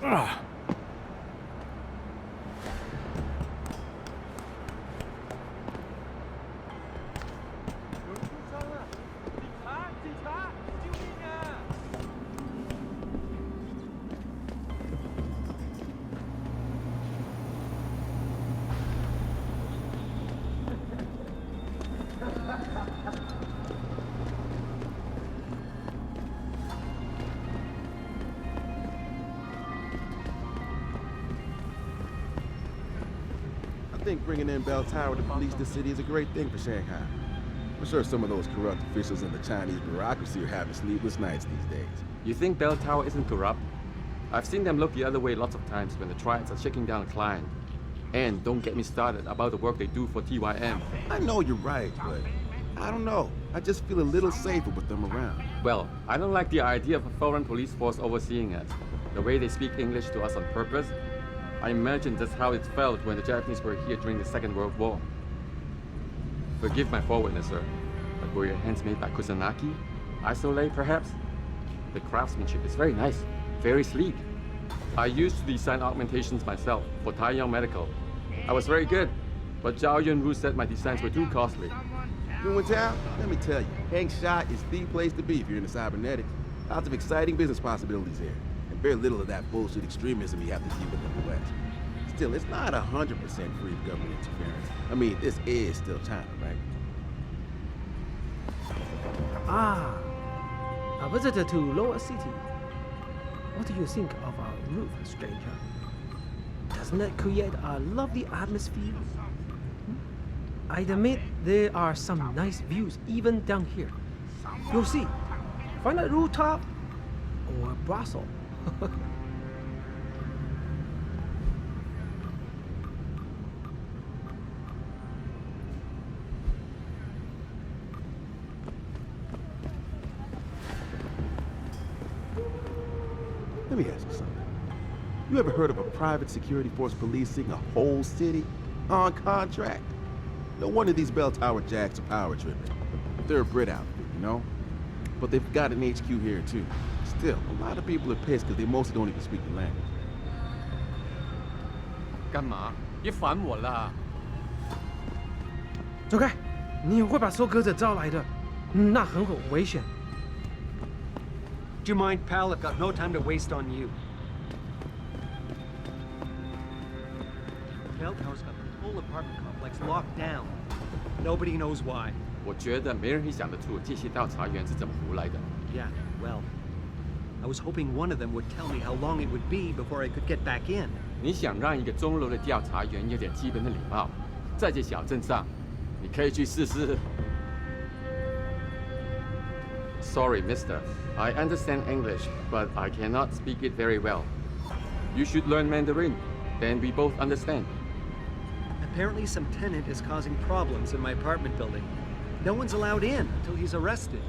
I think bringing in Bell Tower to police the city is a great thing for Shanghai. I'm sure some of those corrupt officials in the Chinese bureaucracy are having sleepless nights these days. You think Bell Tower isn't corrupt? I've seen them look the other way lots of times when the triads are shaking down a client. And don't get me started about the work they do for TYM. I know you're right, but I don't know. I just feel a little safer with them around. Well, I don't like the idea of a foreign police force overseeing us. The way they speak English to us on purpose. I imagine that's how it felt when the Japanese were here during the Second World War. Forgive my forwardness, sir, but were your hands made by Kusanagi? Isolate, perhaps? The craftsmanship is very nice, very sleek. I used to design augmentations myself for Taiyang Medical. I was very good, but Zhao Yunwu said my designs were too costly. Yuantown, let me tell you, Hengsha is the place to be if you're into cybernetics. Lots of exciting business possibilities here, and very little of that bullshit extremism you have to deal with in the West. Still, it's not 100% free of government interference. I mean, this is still China, right? Ah, a visitor to Lower City. What do you think of our roof, stranger? Doesn't it create a lovely atmosphere? I admit there are some nice views even down here. You'll see. Find a rooftop or a brothel. Let me ask you something. You ever heard of a private security force policing a whole city on contract? No wonder these bell tower jacks are power tripping. They're a Brit outfit, you know? But they've got an HQ here too. Still, a lot of people are pissed because they mostly don't even speak the language. 干嘛？别烦我啦！走开！你会把收割者招来的，那很危险。 Do you mind, pal? I've got no time to waste on you. Bell Tower's got the whole apartment complex locked down. Nobody knows why. 我觉得没人会想得出这些调查员是怎么胡来的。Yeah, well, I was hoping one of them would tell me how long it would be before I could get back in. 你想让一个中流的调查员有点基本的礼貌，在这小镇上，你可以去试试。Sorry, mister. I understand English, but I cannot speak it very well. You should learn Mandarin, then we both understand. Apparently some tenant is causing problems in my apartment building. No one's allowed in until he's arrested.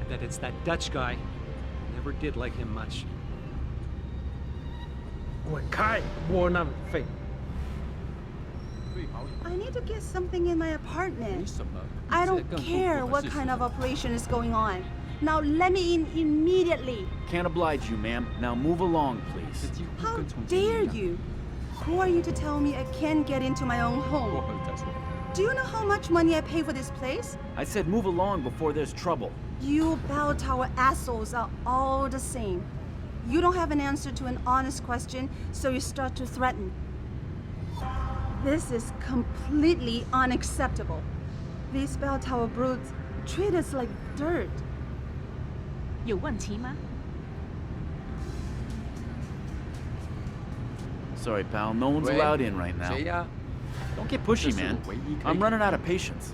I bet it's that Dutch guy. Never did like him much. 滚开，窝囊废！ I need to get something in my apartment. 什么？ I don't care what kind of operation is going on. Now let me in immediately. Can't oblige you, ma'am. Now move along, please. How dare you? Who are you to tell me I can't get into my own home? Do you know how much money I pay for this place? I said move along before there's trouble. You bell tower assholes are all the same. You don't have an answer to an honest question, so you start to threaten. This is completely unacceptable. These bell tower brutes treat us like dirt. 有问题吗？ Sorry, pal. No one's allowed in right now. 谁呀？ Don't get pushy, 这是 man. 我唯一可以 I'm running out of patience.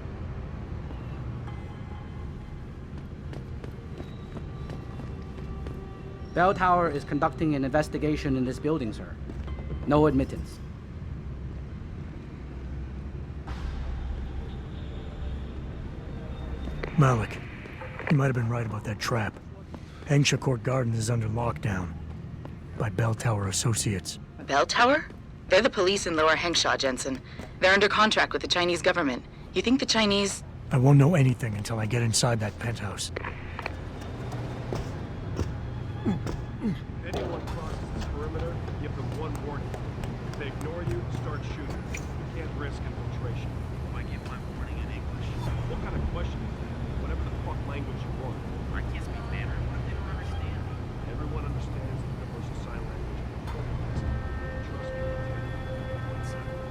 Bell Tower is conducting an investigation in this building, sir. No admittance. Malik, you might have been right about that trap. Hengsha Court Garden is under lockdown by Bell Tower Associates. Bell Tower? They're the police in Lower Hengsha, Jensen. They're under contract with the Chinese government. You think the Chinese... I won't know anything until I get inside that penthouse. Anyone crosses this perimeter, give them one warning. If they ignore you, start shooting. You can't risk infiltration. Do I give my warning in English? What kind of question is that? Whatever the fuck language you want. I can't speak Mandarin. What if they don't understand? Everyone understands the universal sign language. Trust me. One second.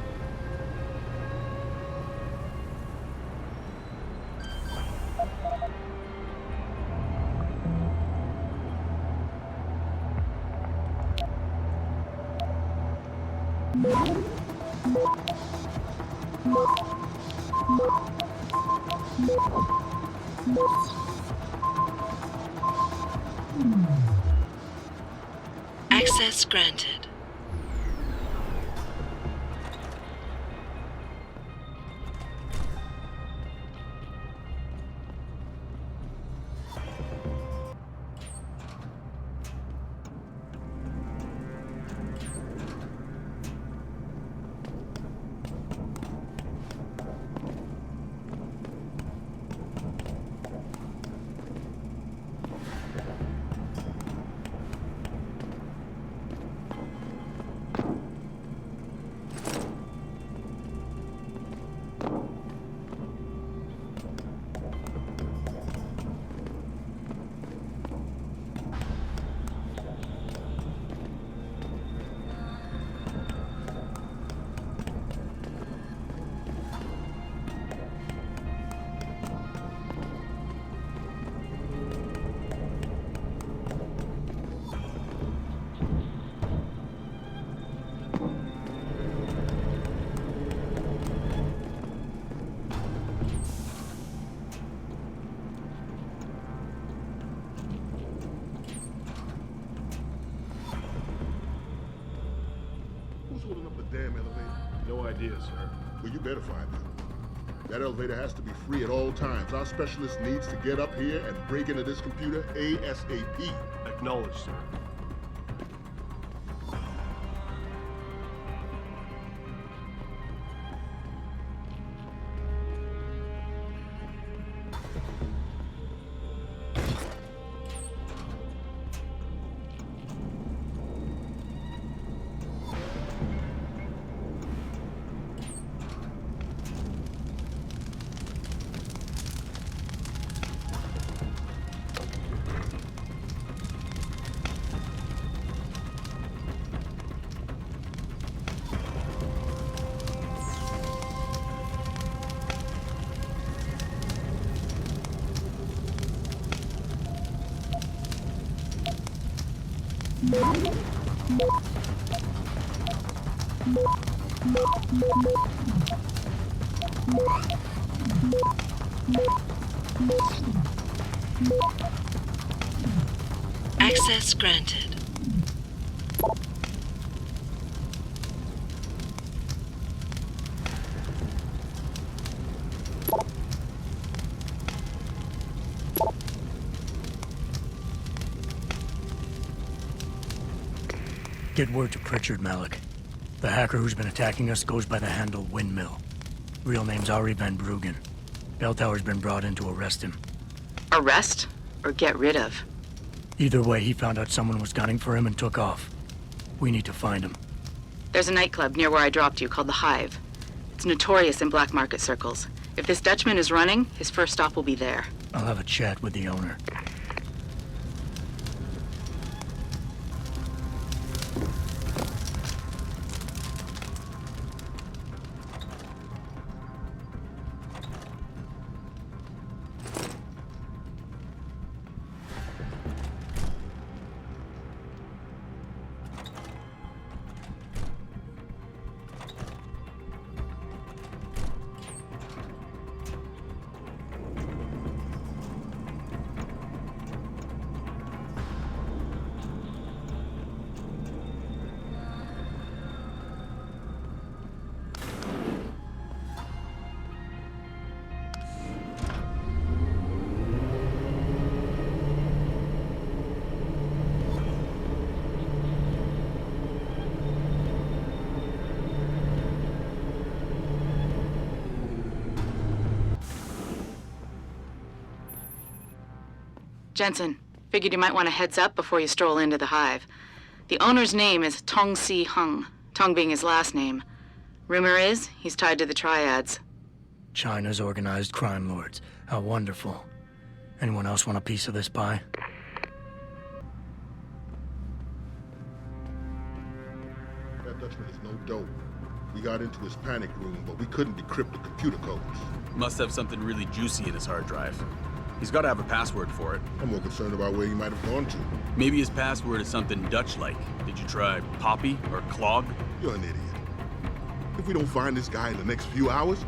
Access granted. Who's holding up the damn elevator? No idea, sir. Well, you better find out. That elevator has to be free at all times. Our specialist needs to get up here and break into this computer ASAP. Acknowledged, sir. Access granted. Get word to Pritchard, Malik. The hacker who's been attacking us goes by the handle Windmill. Real name's Ari Van Bruggen. Bell Tower's been brought in to arrest him. Arrest or get rid of? Either way, he found out someone was gunning for him and took off. We need to find him. There's a nightclub near where I dropped you called the Hive. It's notorious in black market circles. If this Dutchman is running, his first stop will be there. I'll have a chat with the owner. Jensen, figured you might want a heads up before you stroll into the Hive. The owner's name is Tong Si, Tong being his last name. Rumor is, he's tied to the triads. China's organized crime lords. How wonderful. Anyone else want a piece of this pie? That Dutchman is no dope. We got into his panic room, but we couldn't decrypt the computer codes. Must have something really juicy in his hard drive. He's got to have a password for it. I'm more concerned about where he might have gone to. Maybe his password is something Dutch-like. Did you try Poppy or Clog? You're an idiot. If we don't find this guy in the next few hours,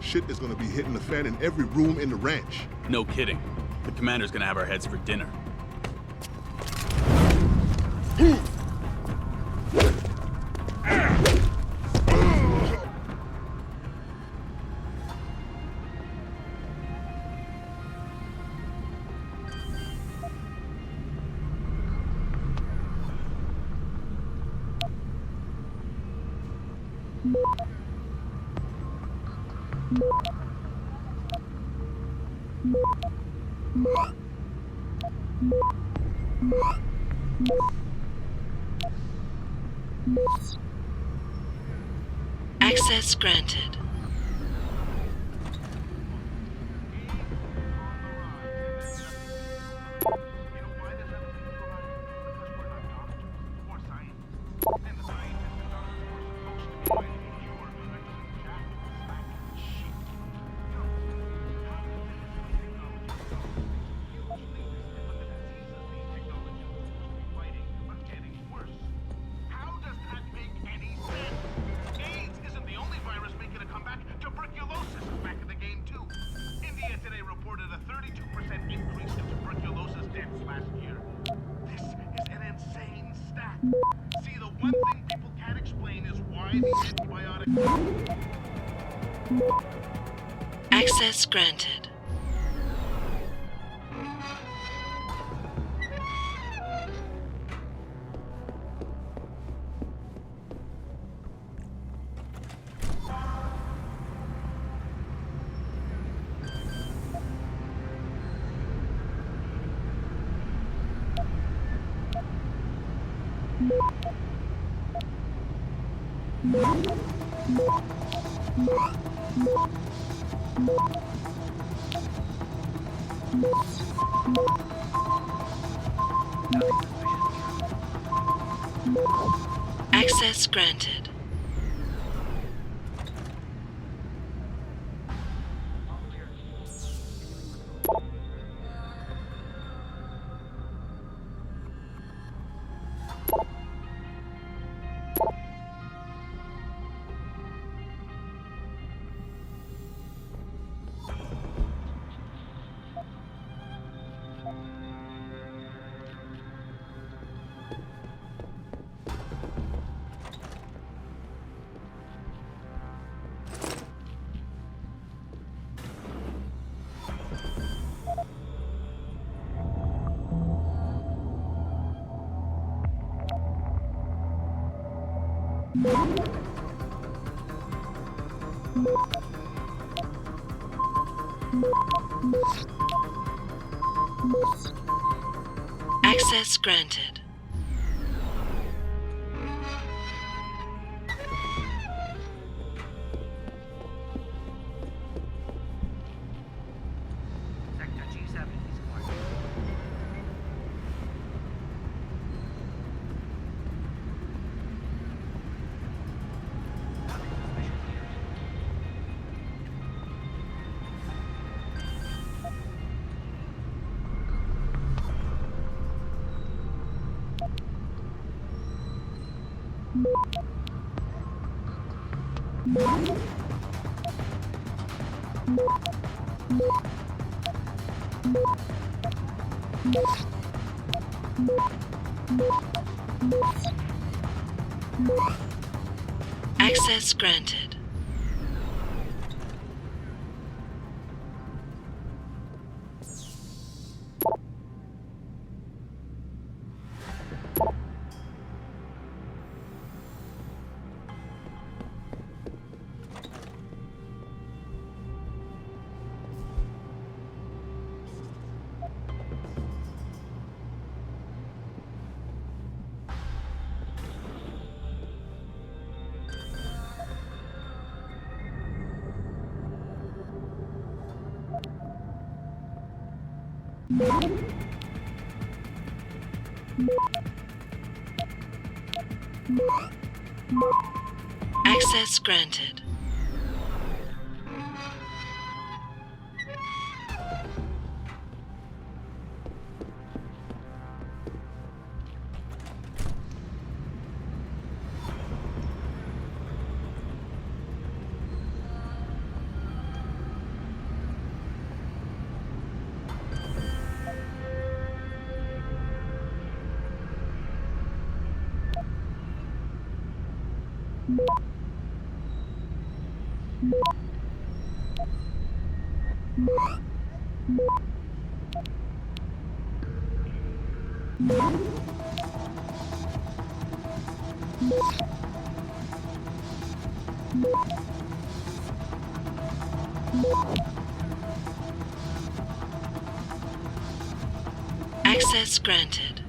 shit is gonna be hitting the fan in every room in the ranch. No kidding. The commander's gonna have our heads for dinner. Access granted. Access granted. Access granted. Access granted. Sector G7 is quiet. Nothing suspicious here. Access granted. Access granted. Access granted.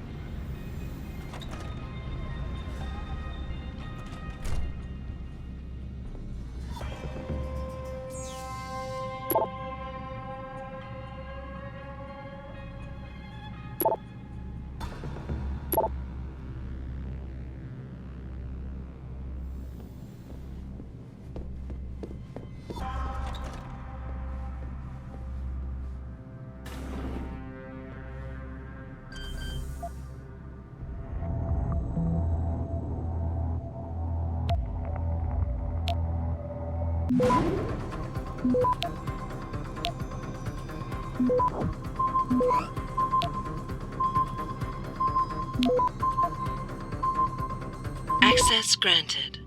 Access granted.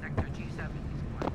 Sector G7 is quiet.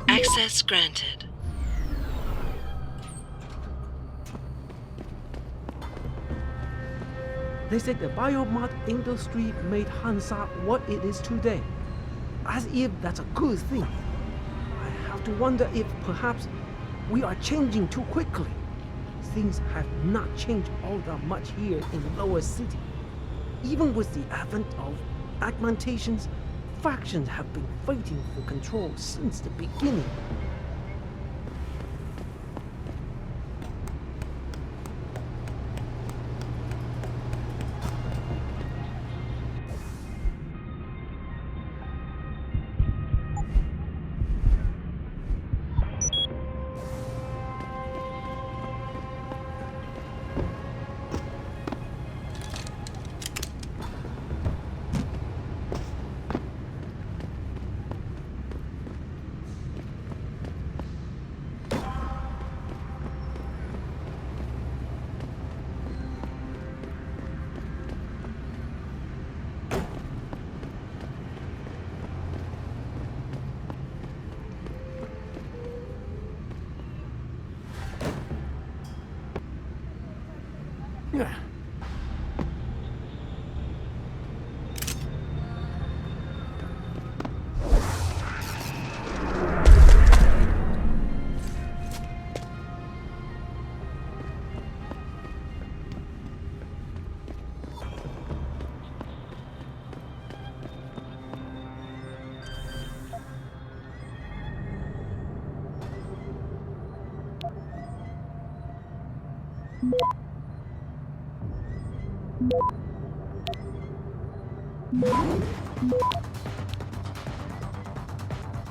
Access granted. They said the biomass industry made Hengsha what it is today. As if that's a good thing. I have to wonder if perhaps we are changing too quickly. Things have not changed all that much here in Lower City. Even with the advent of augmentations, factions have been fighting for control since the beginning.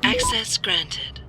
Access granted.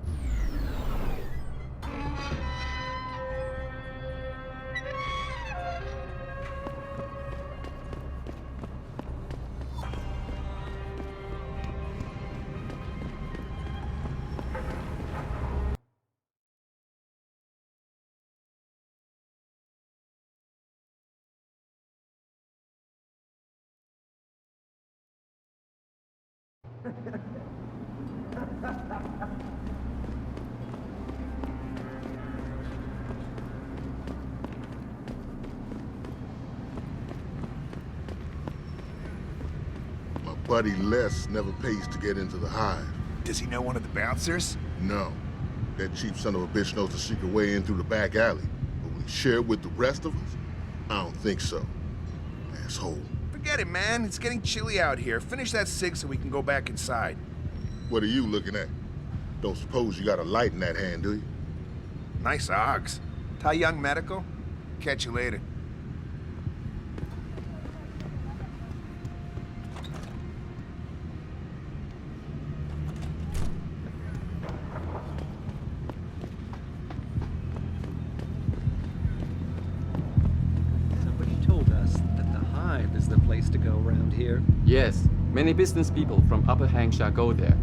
My buddy Les never pays to get into the Hive. Does he know one of the bouncers? No. That cheap son of a bitch knows the secret way in through the back alley. But will he share it with the rest of us? I don't think so. Asshole. Forget it, man. It's getting chilly out here. Finish that cig so we can go back inside. What are you looking at? Don't suppose you got a light in that hand, do you? Nice ogs. Tai Young Medical? Catch you later. Somebody told us that the Hive is the place to go around here. Yes, many business people from Upper Hengsha go there.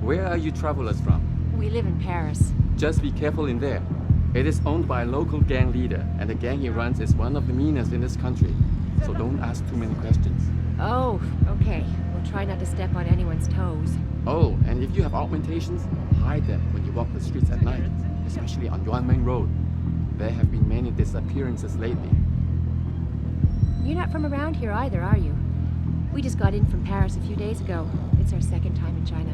Where are you travelers from? We live in Paris. Just be careful in there. It is owned by a local gang leader, and the gang he runs is one of the meanest in this country. So don't ask too many questions. Oh, okay. We'll try not to step on anyone's toes. Oh, and if you have augmentations, hide them when you walk the streets at night, especially on Yuanmeng Road. There have been many disappearances lately. You're not from around here either, are you? We just got in from Paris a few days ago. It's our second time in China.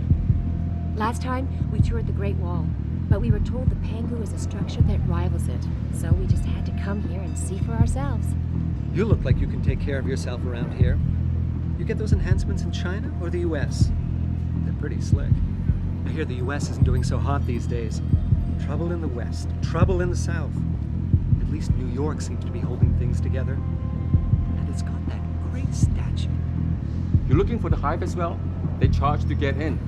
Last time, we toured the Great Wall, but we were told the Pangu is a structure that rivals it, so we just had to come here and see for ourselves. You look like you can take care of yourself around here. You get those enhancements in China or the US? They're pretty slick. I hear the US isn't doing so hot these days. Trouble in the West, trouble in the South. At least New York seems to be holding things together. And it's got that great statue. You're looking for the Hive as well? They charge to get in.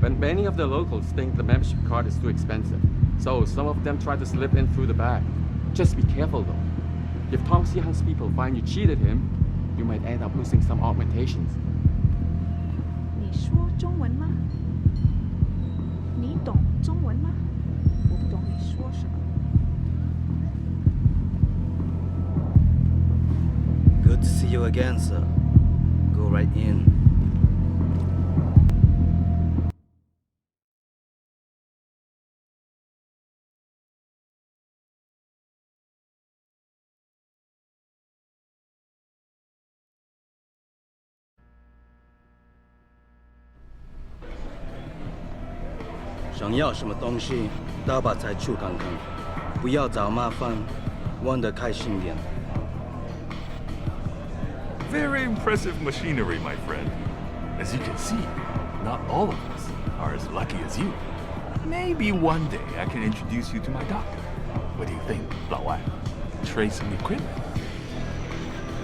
But many of the locals think the membership card is too expensive. So some of them try to slip in through the back. Just be careful though. If Tong Si people find you cheated him, you might end up losing some augmentations. 你说中文吗？你懂中文吗？我不懂你说什么。Good to see you again, sir. Go right in. 想要什么东西，到吧再去看看，不要找麻烦，玩得开心点。 Very impressive machinery, my friend. As you can see, not all of us are as lucky as you. Maybe one day I can introduce you to my doctor. What do you think, 老外? Trade some equipment.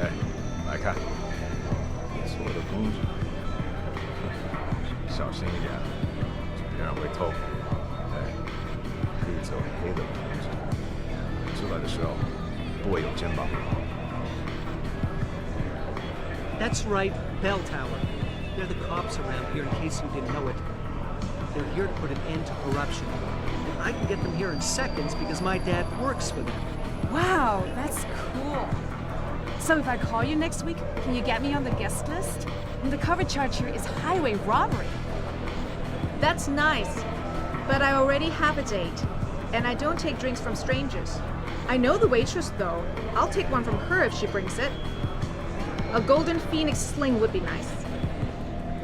哎，来看，所有的工具，小心一点，别让会透。哎，可以走黑的工具，出来的时候不会有肩膀。 That's right, Bell Tower. They're the cops around here in case you didn't know it. They're here to put an end to corruption. And I can get them here in seconds because my dad works for them. Wow, that's cool. So if I call you next week, can you get me on the guest list? And the cover charge here is highway robbery. That's nice. But I already have a date. And I don't take drinks from strangers. I know the waitress, though. I'll take one from her if she brings it. A golden phoenix sling would be nice.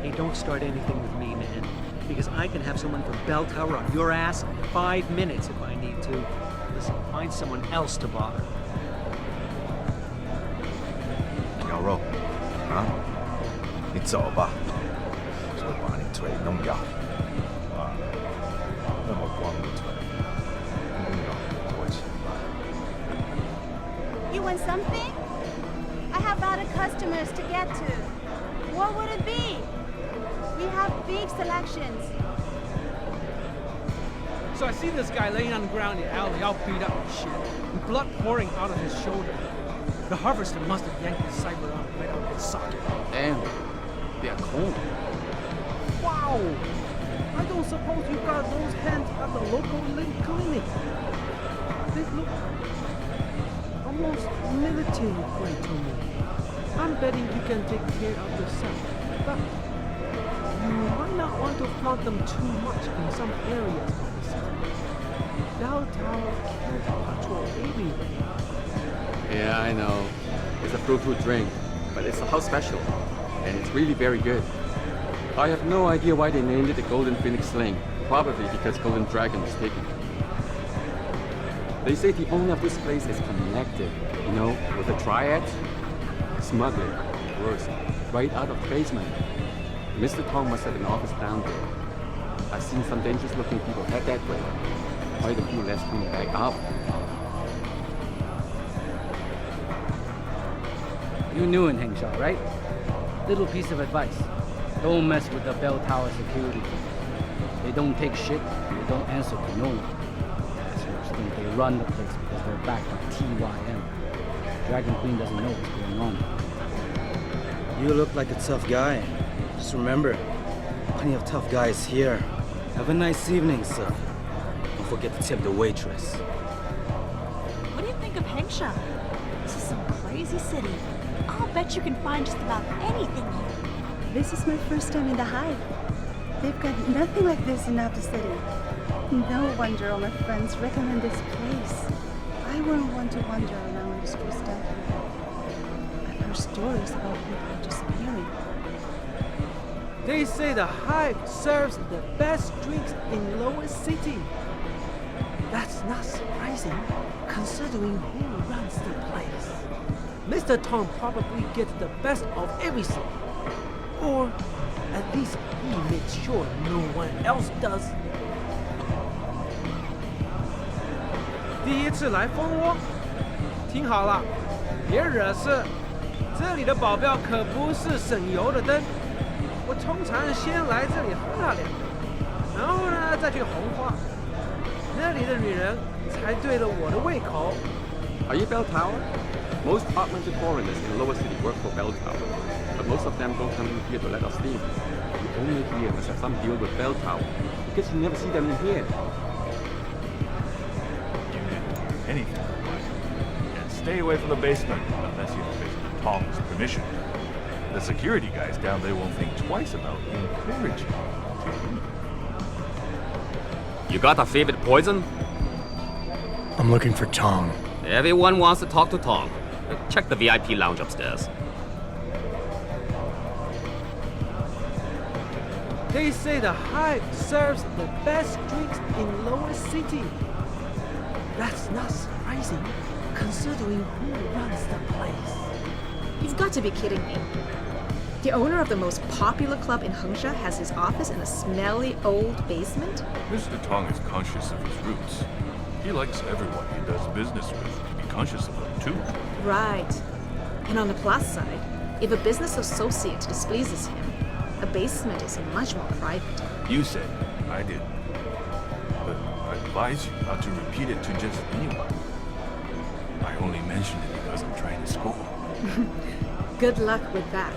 Hey, don't start anything with me, man. Because I can have someone from Bell Tower on your ass in 5 minutes if I need to. Listen, find someone else to bother. 牛肉，啊，你走吧，就把你腿弄掉。哇，那么光的腿，能有多钱吧？You want something? I have other customers to get to. What would it be? We have big selections. So I see this guy laying on the ground in the alley, all beat up and shit, and blood pouring out of his shoulder. The harvester must have yanked his cyber arm right out of his socket. Damn, they are cold. Wow! I don't suppose you got those hands at the local clinic. They look almost military grade to me. I'm betting you can take care of yourself, but you might not want to flaunt them too much in some areas of the city. Bell Tower can't patrol everywhere. Yeah, I know. It's a fruit drink, but it's a house special, and it's really very good. I have no idea why they named it the Golden Phoenix Sling. Probably because Golden Dragon was taken. They say the owner of this place is connected, you know, with the triads. Smuggling, worse, right out of the basement. Mr. Tong must have an office down there. I've seen some dangerous-looking people head that way. Quite a few less coming back up. You knew in Hengsha, right? Little piece of advice. Don't mess with the bell tower security. They don't take shit, and they don't answer to no one. Assholes think they run the place because they're backed by TYM. Dragon Queen doesn't know what's going on. You look like a tough guy. Just remember, plenty of tough guys here. Have a nice evening, sir. Don't forget to tip the waitress. What do you think of Hengsha? This is some crazy city. I'll bet you can find just about anything here. This is my first time in the Hive. They've got nothing like this in the city. No wonder all my friends recommend this place. I wouldn't want to wander around this cool stuff. I've heard stories about people disappearing. They say the Hive serves the best drinks in Lower City. That's not surprising, considering who runs the place. Mr. Tong probably gets the best of everything. Or at least he makes sure no one else does. 第一次来蜂窝，听好了，别惹事。这里的保镖可不是省油的灯。我通常先来这里喝2杯，然后呢再去红花。那里的女人才对了我的胃口。Are you Bell Tower? Most augmented foreigners in Lower City work for Bell Tower, but most of them don't come in here to let us leave. The owner here must have some deal with Bell Tower, because you never see them in here. You didn't hear anything, and stay away from the basement unless you have Mr. Tong's permission. The security guys down there won't think twice about encouraging you to leave. You got a favorite poison? I'm looking for Tong. Everyone wants to talk to Tong. Check the VIP lounge upstairs. They say the Hive serves the best drinks in Lower City. That's not surprising, considering who runs the place. You've got to be kidding me. The owner of the most popular club in Hengsha has his office in a smelly old basement? Mr. Tong is conscious of his roots. He likes everyone he does business with to be conscious of them, too. Right. And on the plus side, if a business associate displeases him, a basement is much more private. You said, I did. But I advise you not to repeat it to just anyone. I only mentioned it because I'm trying to score. Good luck with that.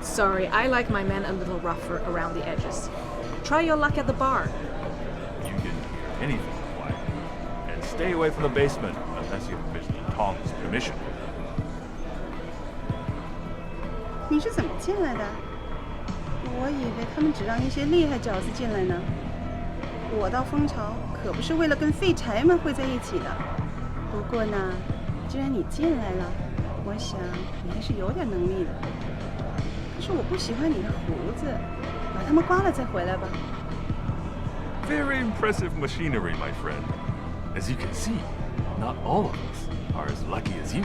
Sorry, I like my men a little rougher around the edges. Try your luck at the bar. You didn't hear anything, quiet. And stay away from the basement unless you have Mr. Tong's permission. 你是怎么进来的？我以为他们只让一些厉害角子进来呢。我到蜂巢可不是为了跟废柴们会在一起的。不过呢，既然你进来了，我想你还是有点能力的。可是我不喜欢你的胡子，把它们刮了再回来吧。Very impressive machinery, my friend. As you can see, not all of us are as lucky as you.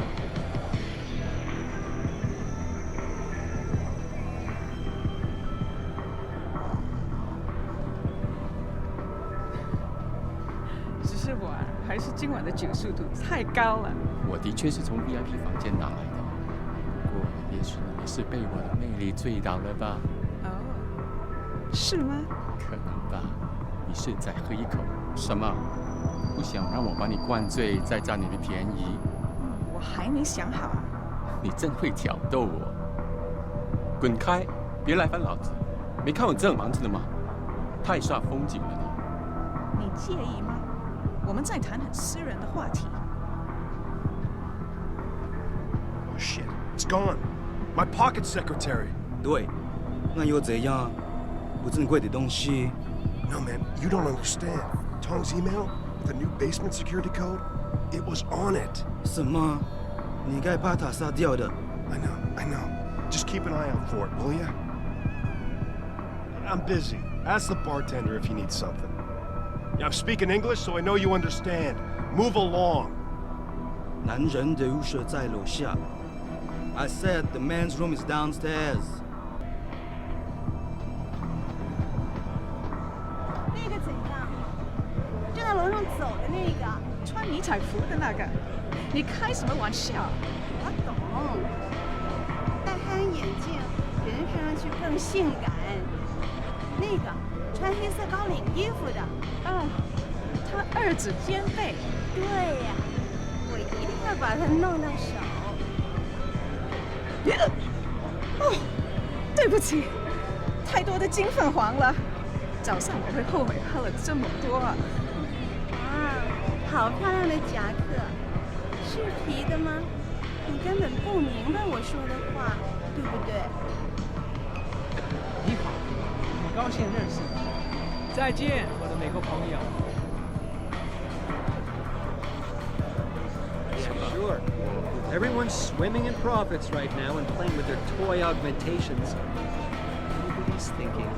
只是我还是今晚的酒速度太高了。我的确是从 VIP 房间拿来的，不过也许你是被我的魅力醉倒了吧？哦，是吗？可能吧。你是在喝一口什么？不想让我把你灌醉，再占你的便宜？我还没想好。你真会挑逗我！滚开！别来烦老子！没看我这样忙着的吗？太煞风景了你。你介意吗？我们在谈很私人的话题。Oh shit, it's gone. My pocket secretary. 对，那又怎样？不珍贵的东西。No man, you don't understand. Tong's email, the new basement security code, it was on it. 什么？你该把它杀掉的。I know. Just keep an eye out for it, will ya? I'm busy. Ask the bartender if he needs something. I'm speaking English, so I know you understand. Move along. 男人的浴室在楼下。I said the man's room is downstairs. 那个怎样？就在楼上走的那个，穿迷彩服的那个。你开什么玩笑？我懂。戴黑眼镜，人看上去更性感。那个穿黑色高领衣服的，他二指兼备。对呀，我一定要把他弄到手。哦，对不起，太多的金粉黄了，早上我会后悔喝了这么多啊。好漂亮的夹克，是皮的吗？你根本不明白我说的话，对不对？你好，很高兴认识你。再见，我的美国朋友。Yeah, sure. Everyone's swimming in profits right now and playing with their toy augmentations. Nobody's thinking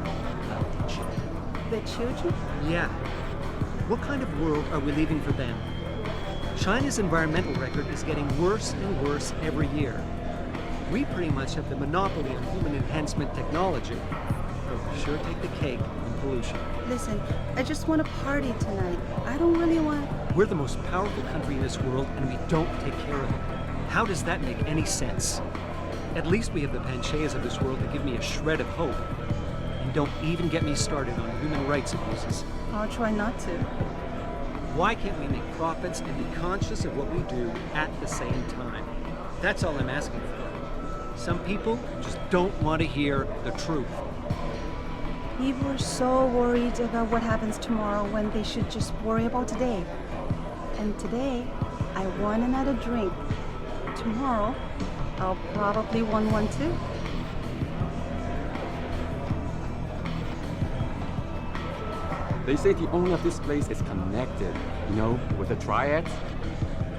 about the children. The children? Yeah. What kind of world are we leaving for them? China's environmental record is getting worse and worse every year. We pretty much have the monopoly on human enhancement technology, but we sure take the cake on pollution. Listen, I just want to party tonight. I don't really want... We're the most powerful country in this world, and we don't take care of it. How does that make any sense? At least we have the Pancheas of this world to give me a shred of hope. And don't even get me started on human rights abuses. I'll try not to. Why can't we make profits and be conscious of what we do at the same time? That's all I'm asking for. Some people just don't want to hear the truth. People are so worried about what happens tomorrow when they should just worry about today. And today, I want another drink. Tomorrow, I'll probably want one too. They say the owner of this place is connected, you know, with the triads.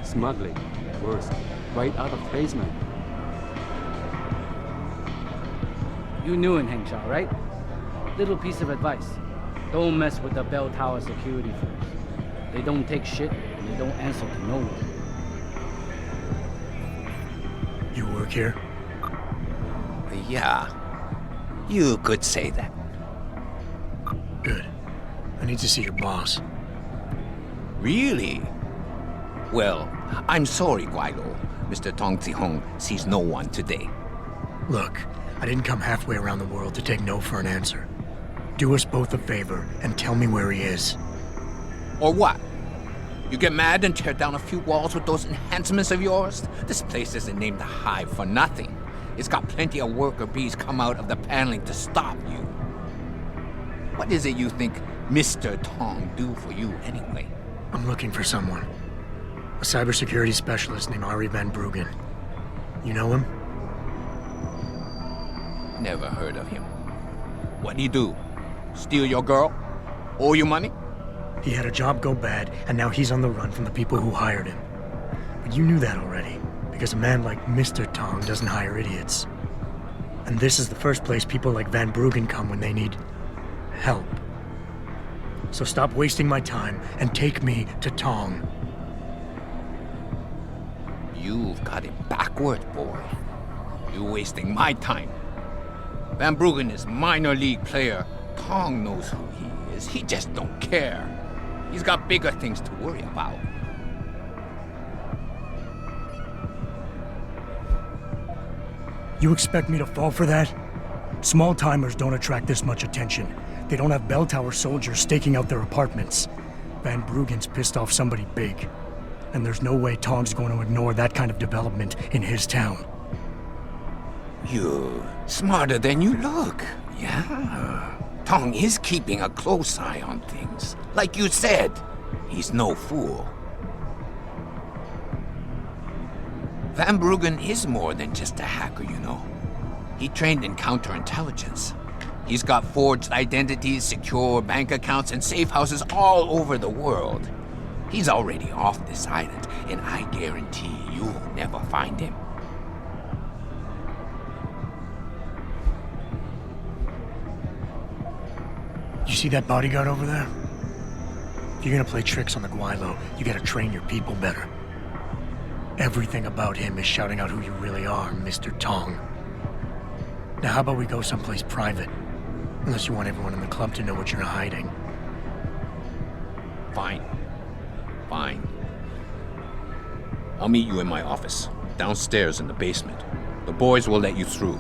Smuggling, worse, right out of the basement. You knew in Hengsha, right? Little piece of advice. Don't mess with the bell tower security force. They don't take shit, and they don't answer to no one. You work here? Yeah. You could say that. Good. I need to see your boss. Really? Well, I'm sorry, Guaido. Mr. Tong Si sees no one today. Look, I didn't come halfway around the world to take no for an answer. Do us both a favor and tell me where he is. Or what? You get mad and tear down a few walls with those enhancements of yours? This place isn't named the Hive for nothing. It's got plenty of worker bees come out of the paneling to stop you. What is it you think Mr. Tong do for you anyway? I'm looking for someone. A cybersecurity specialist named Ari Van Bruggen. You know him? Never heard of him. What'd he do? Steal your girl? Owe you money? He had a job go bad, and now he's on the run from the people who hired him. But you knew that already, because a man like Mr. Tong doesn't hire idiots. And this is the first place people like Van Bruggen come when they need help. So stop wasting my time and take me to Tong. You've got it backward, boy. You're wasting my time. Van Bruggen is minor league player. Tong knows who he is. He just don't care. He's got bigger things to worry about. You expect me to fall for that? Small-timers don't attract this much attention. They don't have bell tower soldiers staking out their apartments. Van Bruggen's pissed off somebody big. And there's no way Tong's going to ignore that kind of development in his town. You're smarter than you look. Yeah. Tong is keeping a close eye on things. Like you said, he's no fool. Van Bruggen is more than just a hacker, you know. He trained in counterintelligence. He's got forged identities, secure bank accounts, and safe houses all over the world. He's already off this island, and I guarantee you'll never find him. You see that bodyguard over there? If you're gonna play tricks on the Guaylo, you gotta train your people better. Everything about him is shouting out who you really are, Mr. Tong. Now how about we go someplace private? Unless you want everyone in the club to know what you're hiding. Fine. Fine. I'll meet you in my office, downstairs in the basement. The boys will let you through.